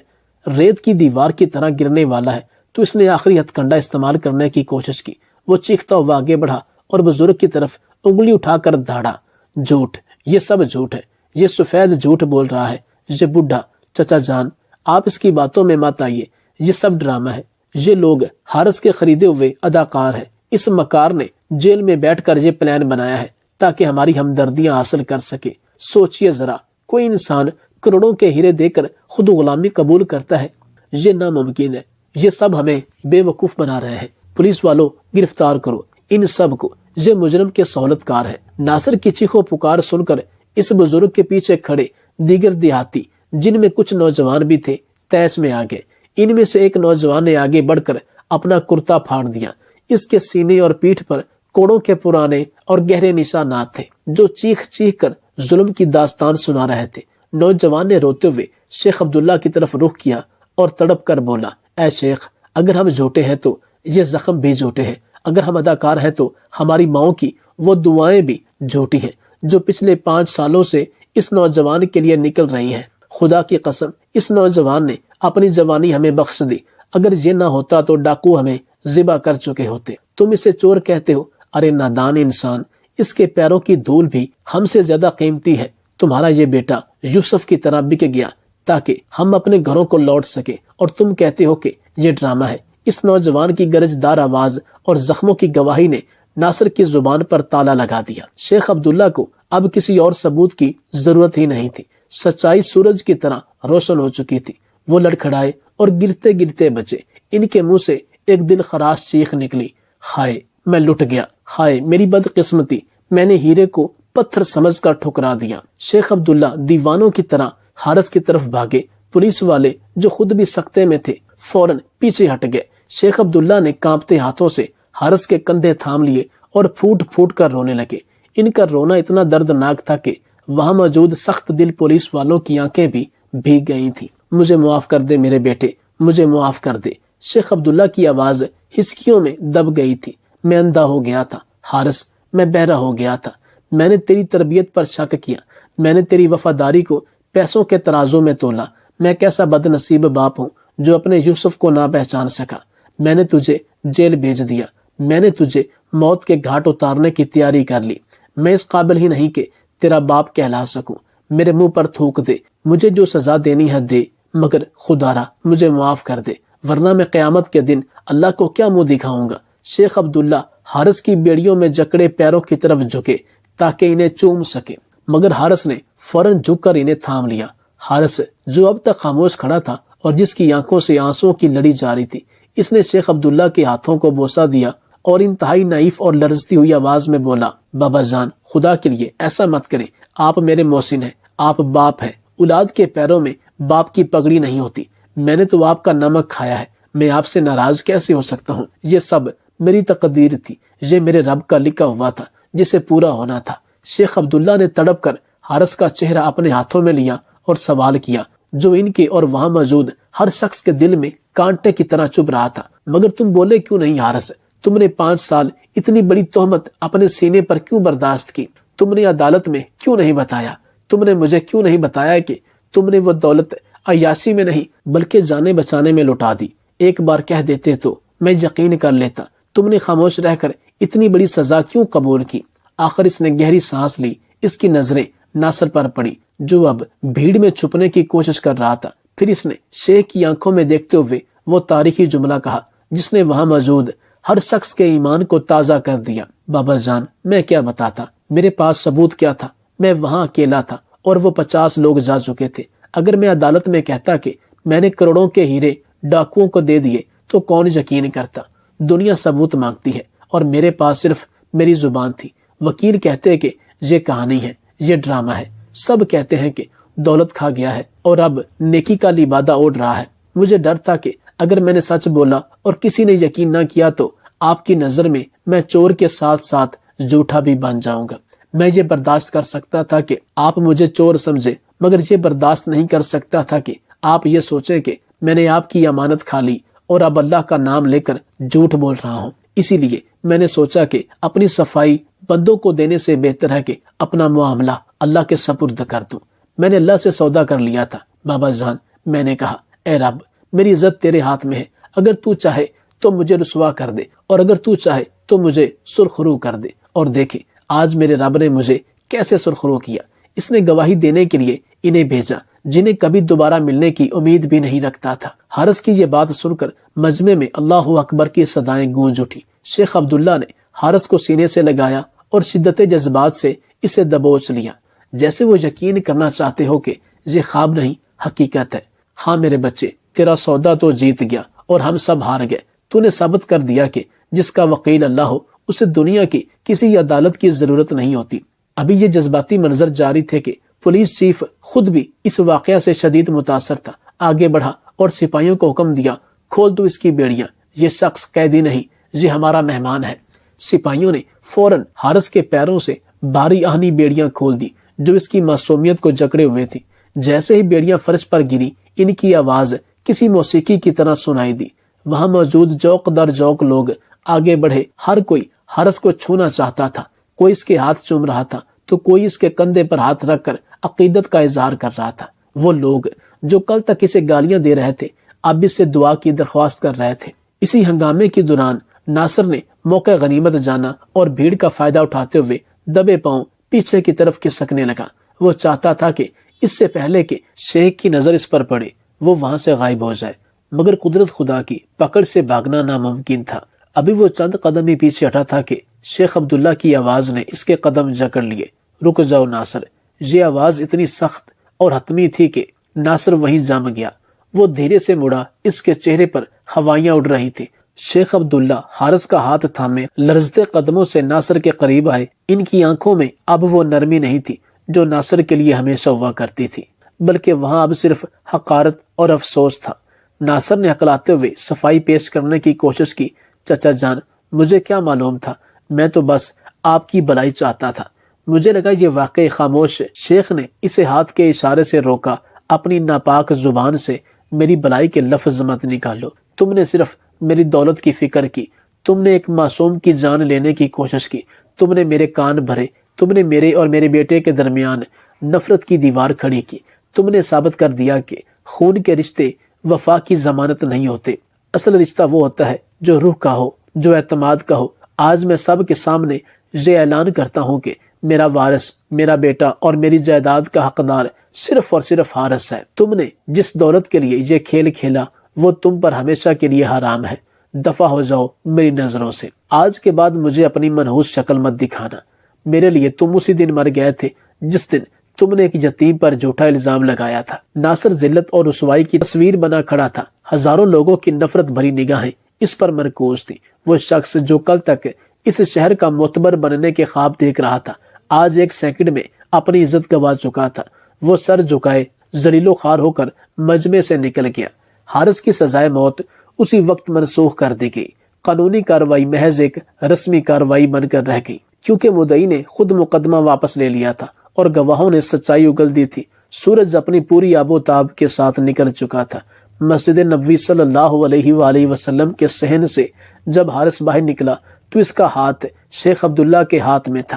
ریت کی دیوار کی طرح گرنے والا ہے، تو اس نے آخری ہتھ کنڈا استعمال کرنے کی کوشش کی۔ وہ چیختا ہوا آگے بڑھا اور بزرگ کی طرف انگلی اٹھا کر دھاڑا، جھوٹ، یہ سب جھوٹ ہے، یہ سفید جھوٹ بول رہا ہے، یہ بڈھا۔ چچا جان، آپ اس کی باتوں میں مت آئیے، یہ سب ڈرامہ ہے، یہ لوگ حارث کے خریدے ہوئے اداکار ہیں۔ اس مکار نے جیل میں بیٹھ کر یہ پلان بنایا ہے تاکہ ہماری ہمدردیاں حاصل کر سکے۔ سوچئے ذرا، کوئی انسان کروڑوں کے ہیرے دے کر خود غلامی قبول کرتا ہے؟ یہ ناممکن ہے۔ یہ سب ہمیں بے وقوف بنا رہے ہیں۔ پولیس والوں، گرفتار کرو ان سب کو، یہ مجرم کے سہولت کار ہے۔ ناصر کی چیخو پکار سن کر اس بزرگ کے پیچھے کھڑے دیگر دیہاتی، جن میں کچھ نوجوان بھی تھے، تیش میں آ گئے۔ ان میں سے ایک نوجوان نے آگے بڑھ کر اپنا کرتا پھاڑ دیا۔ اس کے سینے اور پیٹھ پر کوڑوں کے پرانے اور گہرے نشانات تھے، جو چیخ چیخ کر ظلم کی داستان سنا رہے تھے۔ نوجوان نے روتے ہوئے شیخ عبداللہ کی طرف رخ کیا اور تڑپ کر بولا، اے شیخ، اگر ہم جھوٹے ہیں تو یہ زخم بھی جھوٹے ہیں، اگر ہم اداکار ہیں تو ہماری ماؤں کی وہ دعائیں بھی جھوٹی ہیں جو پچھلے 5 سالوں سے اس نوجوان کے لیے نکل رہی ہیں۔ خدا کی قسم، اس نوجوان نے اپنی جوانی ہمیں بخش دی، اگر یہ نہ ہوتا تو ڈاکو ہمیں ذبح کر چکے ہوتے۔ تم اسے چور کہتے ہو؟ ارے نادان انسان، اس کے پیروں کی دھول بھی ہم سے زیادہ قیمتی ہے۔ تمہارا یہ بیٹا یوسف کی طرح بک گیا تاکہ ہم اپنے گھروں کو لوٹ سکے، اور تم کہتے ہو کہ یہ ڈرامہ ہے۔ اس نوجوان کی گرج دار آواز اور زخموں کی گواہی نے ناصر کی زبان پر تالا لگا دیا۔ شیخ عبداللہ کو اب کسی اور ثبوت کی ضرورت ہی نہیں تھی۔ سچائی سورج کی طرح روشن ہو چکی تھی۔ وہ لڑکھڑائے اور گرتے گرتے بچے۔ ان کے منہ سے ایک دل خراش چیخ نکلی، ہائے میں لٹ گیا، ہائے میری بدقسمتی، میں نے ہیرے کو پتھر سمجھ کر ٹھکرا دیا۔ شیخ عبداللہ دیوانوں کی طرح حارث کی طرف بھاگے۔ پولیس والے جو خود بھی سکتے میں تھے فوراً پیچھے ہٹ گئے۔ شیخ عبداللہ نے کانپتے ہاتھوں سے حارث کے کندھے تھام لیے اور پھوٹ پھوٹ کر رونے لگے۔ ان کا رونا اتنا دردناک تھا کہ وہاں موجود سخت دل پولیس والوں کی آنکھیں بھی بھیگ گئی تھیں۔ مجھے معاف کر دے میرے بیٹے، مجھے معاف کر دے۔ شیخ عبداللہ کی آواز ہسکیوں میں دب گئی تھی۔ میں اندھا ہو گیا تھا حارث، میں بہرا ہو گیا تھا۔ میں نے تیری تربیت پر شک کیا، میں نے تیری وفاداری کو پیسوں کے ترازوں میں تولا۔ میں کیسا بد نصیب باپ ہوں جو اپنے یوسف کو نہ پہچان سکا۔ میں نے تجھے جیل بھیج دیا، میں نے تجھے موت کے گھاٹ اتارنے کی تیاری کر لی۔ میں اس قابل ہی نہیں کہ تیرا باپ کہلا سکوں۔ میرے منہ پر تھوک دے، مجھے جو سزا دینی ہے دے، مگر خدارا مجھے معاف کر دے، ورنہ میں قیامت کے دن اللہ کو کیا منہ دکھاؤں گا۔ شیخ عبداللہ حارث کی بیڑیوں میں جکڑے پیروں کی طرف جھکے تاکہ انہیں چوم سکے، مگر حارث نے فوراً جھک کر انہیں تھام لیا۔ حارث جو اب تک خاموش کھڑا تھا اور جس کی آنکھوں سے آنسوں کی لڑی جا رہی تھی، اس نے شیخ عبداللہ کے ہاتھوں کو بوسہ دیا اور انتہائی نائف اور لرزتی ہوئی آواز میں بولا، بابا جان، خدا کے لیے ایسا مت کریں، آپ میرے محسن ہیں، آپ باپ ہیں، اولاد کے پیروں میں باپ کی پگڑی نہیں ہوتی، میں نے تو آپ کا نمک کھایا ہے، میں آپ سے ناراض کیسے ہو سکتا ہوں؟ یہ سب میری تقدیر تھی، یہ میرے رب کا لکھا ہوا تھا جسے پورا ہونا تھا۔ شیخ عبداللہ نے تڑپ کر حارث کا چہرہ اپنے ہاتھوں میں لیا اور سوال کیا جو ان کے اور وہاں موجود ہر شخص کے دل میں کانٹے کی طرح چبھ رہا تھا، مگر تم بولے کیوں نہیں حارث؟ تم نے 5 سال اتنی بڑی تہمت اپنے سینے پر کیوں برداشت کی؟ تم نے عدالت میں کیوں نہیں بتایا؟ تم نے مجھے کیوں نہیں بتایا کہ تم نے وہ دولت عیاشی میں نہیں بلکہ جانے بچانے میں لوٹا دی؟ ایک بار کہہ دیتے تو میں یقین کر لیتا۔ تم نے خاموش رہ کر اتنی بڑی سزا کیوں قبول کی؟ آخر اس نے گہری سانس لی۔ اس کی نظریں ناصر پر پڑی جو اب بھیڑ میں چھپنے کی کوشش کر رہا تھا۔ پھر اس نے شیخ کی آنکھوں میں دیکھتے ہوئے وہ تاریخی جملہ کہا جس نے وہاں موجود ہر شخص کے ایمان کو تازہ کر دیا، بابا جان، میں کیا بتاتا؟ میرے پاس ثبوت کیا تھا؟ میں وہاں اکیلا تھا اور وہ 50 لوگ جا چکے تھے۔ اگر میں عدالت میں کہتا کہ میں نے کروڑوں کے ہیرے ڈاکوؤں کو دے دیے تو کون یقین کرتا؟ دنیا ثبوت مانگتی ہے اور میرے پاس صرف میری زبان تھی۔ وکیل کہتے کہ یہ کہانی ہے، یہ ڈرامہ ہے، سب کہتے ہیں کہ دولت کھا گیا ہے اور اب نیکی کا لبادہ اوڑھ رہا ہے۔ مجھے ڈر تھا کہ اگر میں نے سچ بولا اور کسی نے یقین نہ کیا تو آپ کی نظر میں چور کے ساتھ ساتھ جھوٹا بھی بن جاؤں گا۔ میں یہ برداشت کر سکتا تھا کہ آپ مجھے چور سمجھے، مگر یہ برداشت نہیں کر سکتا تھا کہ آپ یہ سوچیں کہ میں نے آپ کی امانت کھا لی اور اب اللہ کا نام لے کر جھوٹ بول رہا ہوں۔ اسی لیے میں نے سوچا کہ اپنی صفائی بندوں کو دینے سے بہتر ہے کہ اپنا معاملہ اللہ کے سپرد کر دوں۔ میں نے اللہ سے سودا کر لیا تھا بابا جان۔ میں نے کہا، اے رب، میری عزت تیرے ہاتھ میں ہے، اگر تو چاہے تو مجھے رسوا کر دے اور اگر تو چاہے تو مجھے سرخرو کر دے۔ اور دیکھیں آج میرے رب نے مجھے کیسے سرخرو کیا۔ اس نے گواہی دینے کے لیے انہیں بھیجا جنہیں کبھی دوبارہ ملنے کی امید بھی نہیں رکھتا تھا۔ حارث کی یہ بات سن کر مجمع میں اللہ اکبر کی صدائیں گونج اٹھی۔ شیخ عبداللہ نے حارث کو سینے سے لگایا اور شدت جذبات سے اسے دبوچ لیا، جیسے وہ یقین کرنا چاہتے ہو کہ یہ خواب نہیں، حقیقت ہے۔ ہاں میرے بچے، تیرا سودا تو جیت گیا اور ہم سب ہار گئے۔ تو نے ثابت کر دیا کہ جس کا وکیل اللہ ہو اسے دنیا کی کسی عدالت کی ضرورت نہیں ہوتی۔ ابھی یہ جذباتی منظر جاری تھے کہ پولیس چیف خود بھی اس واقعہ سے شدید متاثر تھا۔ آگے بڑھا اور سپاہیوں کو حکم دیا، کھول دو اس کی بیڑیاں، یہ شخص قیدی نہیں، یہ ہمارا مہمان ہے۔ سپاہیوں نے فوراً حارث کے پیروں سے بھاری آہنی بیڑیاں کھول دی جو اس کی معصومیت کو جکڑے ہوئے تھی۔ جیسے ہی بیڑیاں فرش پر گری، ان کی آواز کسی موسیقی کی طرح سنائی دی۔ وہاں موجود جوق در جوق لوگ آگے بڑھے، ہر کوئی حارث کو چھونا چاہتا تھا۔ کوئی اس کے ہاتھ چوم رہا تھا تو کوئی اس کے کندھے پر ہاتھ رکھ کر عقیدت کا اظہار کر رہا تھا۔ وہ لوگ جو کل تک اسے گالیاں دے رہے تھے اب اس سے دعا کی درخواست کر رہے تھے۔ اسی ہنگامے کے دوران ناصر نے موقع غنیمت جانا اور بھیڑ کا فائدہ اٹھاتے ہوئے دبے پاؤں پیچھے کی طرف کھسکنے لگا۔ وہ چاہتا تھا کہ اس سے پہلے کہ شیخ کی نظر اس پر پڑے وہ وہاں سے غائب ہو جائے، مگر قدرت خدا کی پکڑ سے بھاگنا ناممکن تھا۔ ابھی وہ چند قدم ہی پیچھے ہٹا تھا کہ شیخ عبداللہ کی آواز نے اس کے قدم جکڑ لیے۔ رک جاؤ ناصر۔ یہ آواز اتنی سخت اور حتمی تھی کہ ناصر وہیں جم گیا۔ وہ دھیرے سے مڑا، اس کے چہرے پر ہوائیاں اڑ رہی تھی۔ شیخ عبداللہ حارث کا ہاتھ تھامے لرزتے قدموں سے ناصر کے قریب آئے۔ ان کی آنکھوں میں اب وہ نرمی نہیں تھی جو ناصر کے لیے ہمیشہ ہوا کرتی تھی، بلکہ وہاں اب صرف حقارت اور افسوس تھا۔ ناصر نے ہکلاتے ہوئے صفائی پیش کرنے کی کوشش کی، چچا جان، مجھے کیا معلوم تھا، میں تو بس آپ کی بھلائی چاہتا تھا۔ مجھے لگا یہ واقعی خاموش ہے۔ شیخ نے اسے ہاتھ کے اشارے سے روکا، اپنی ناپاک زبان سے میری بھلائی کے لفظ مت نکالو۔ تم نے صرف میری دولت کی فکر کی، تم نے ایک معصوم کی جان لینے کی کوشش کی، تم نے میرے کان بھرے، تم نے میرے اور میرے بیٹے کے درمیان نفرت کی دیوار کھڑی کی، تم نے ثابت کر دیا کہ خون کے رشتے وفا کی ضمانت نہیں ہوتے۔ اصل رشتہ وہ ہوتا ہے جو روح کا ہو، جو اعتماد کا ہو۔ آج میں سب کے سامنے یہ اعلان کرتا ہوں کہ میرا وارث، میرا بیٹا اور میری جائیداد کا حقدار صرف اور صرف حارث ہے۔ تم نے جس دولت کے لیے یہ کھیل کھیلا وہ تم پر ہمیشہ کے لیے حرام ہے۔ دفع ہو جاؤ میری نظروں سے۔ آج کے بعد مجھے اپنی منحوس شکل مت دکھانا۔ میرے لیے تم اسی دن مر گئے تھے جس دن تم نے ایک یتیم پر جھوٹا الزام لگایا تھا۔ ناصر ذلت اور رسوائی کی تصویر بنا کھڑا تھا۔ ہزاروں لوگوں کی نفرت بھری نگاہیں اس پر مرکوز تھی۔ وہ شخص جو کل تک اس شہر کا معتبر بننے کے خواب دیکھ رہا تھا، آج ایک سیکنڈ میں اپنی عزت گنوا چکا تھا۔ وہ سر جھکائے ذلیل و خوار ہو کر مجمع سے نکل گیا۔ حارث کی سزائے موت اسی وقت منسوخ کر دی گئی۔ قانونی کارروائی محض ایک رسمی کارروائی بن کر رہ گئی، کیونکہ مدعی نے خود مقدمہ واپس لے لیا تھا اور گواہوں نے سچائی اگل دی تھی۔ سورج اپنی پوری آب و تاب کے ساتھ نکل چکا تھا۔ مسجد نبوی صلی اللہ علیہ وآلہ وسلم کے صحن سے جب حارث باہر نکلا تو اس کا ہاتھ شیخ عبداللہ کے ہاتھ میں تھا۔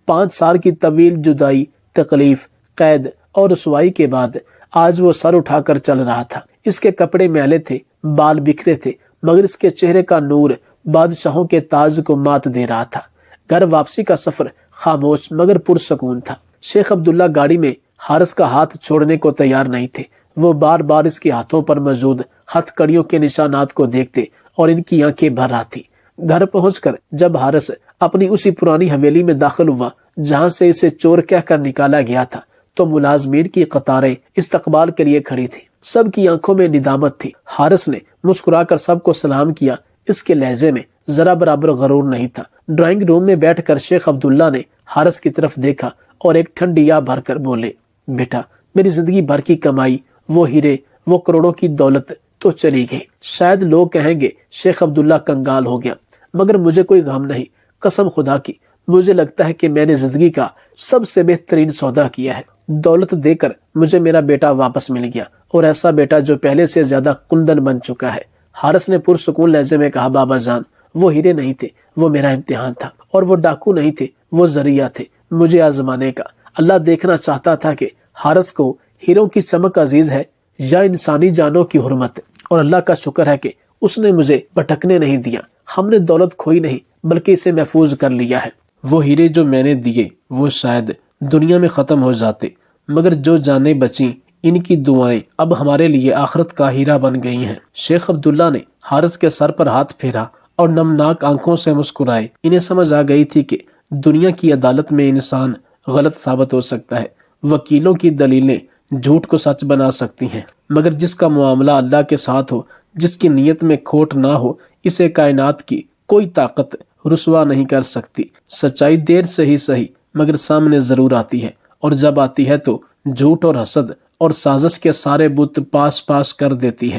5 سال کی طویل جدائی، تکلیف، قید اور رسوائی کے بعد آج وہ سر اٹھا کر چل رہا تھا۔ اس کے کپڑے میلے تھے، بال بکھرے تھے، مگر اس کے چہرے کا نور بادشاہوں کے تاج کو مات دے رہا تھا۔ گھر واپسی کا سفر خاموش مگر پرسکون تھا۔ شیخ عبداللہ گاڑی میں حارث کا ہاتھ چھوڑنے کو تیار نہیں تھے۔ وہ بار بار اس کے ہاتھوں پر موجود ہتھ کڑیوں کے نشانات کو دیکھتے اور ان کی آنکھیں بھر آتی۔ گھر پہنچ کر جب حارث اپنی اسی پرانی حویلی میں داخل ہوا جہاں سے اسے چور کہہ کر نکالا گیا تھا، تو ملازمین کی قطاریں استقبال کے لیے کھڑی تھی۔ سب کی آنکھوں میں ندامت تھی۔ حارث نے مسکرا کر سب کو سلام کیا۔ اس کے لہجے میں ذرا برابر غرور نہیں تھا۔ ڈرائنگ روم میں بیٹھ کر شیخ عبداللہ نے حارث کی طرف دیکھا اور ایک ٹھنڈی آہ بھر کر بولے، بیٹا، میری زندگی بھر کی کمائی، وہ ہیرے، وہ کروڑوں کی دولت تو چلی گئی۔ شاید لوگ کہیں گے شیخ عبداللہ کنگال ہو گیا، مگر مجھے کوئی غم نہیں۔ قسم خدا کی، مجھے لگتا ہے کہ میں نے زندگی کا سب سے بہترین سودا کیا ہے۔ دولت دے کر مجھے میرا بیٹا واپس مل گیا، اور ایسا بیٹا جو پہلے سے زیادہ کندن بن چکا ہے۔ حارث نے پرسکون لہجے میں کہا، بابا جان، وہ ہیرے نہیں تھے، وہ میرا امتحان تھا، اور وہ ڈاکو نہیں تھے، وہ ذریعہ تھے مجھے آزمانے کا۔ اللہ دیکھنا چاہتا تھا کہ حارث کو ہیروں کی چمک عزیز ہے یا انسانی جانوں کی حرمت، اور اللہ کا شکر ہے کہ اس نے مجھے بھٹکنے نہیں دیا۔ ہم نے دولت کھوئی نہیں بلکہ اسے محفوظ کر لیا ہے۔ وہ ہیرے جو میں نے دیے وہ شاید دنیا میں ختم ہو جاتے، مگر جو جانیں بچیں ان کی دعائیں اب ہمارے لیے آخرت کا ہیرا بن گئی ہیں۔ شیخ عبداللہ نے حارث کے سر پر ہاتھ پھیرا اور نمناک آنکھوں سے مسکرائے۔ انہیں سمجھ آ گئی تھی کہ دنیا کی عدالت میں انسان غلط ثابت ہو سکتا ہے، وکیلوں کی دلیلیں جھوٹ کو سچ بنا سکتی ہیں، مگر جس کا معاملہ اللہ کے ساتھ ہو، جس کی نیت میں کھوٹ نہ ہو، اسے کائنات کی کوئی طاقت رسوا نہیں کر سکتی۔ سچائی دیر سے ہی صحیح مگر سامنے ضرور آتی ہے، اور جب آتی ہے تو جھوٹ اور حسد اور سازش کے سارے بت پاس پاس کر دیتی ہے۔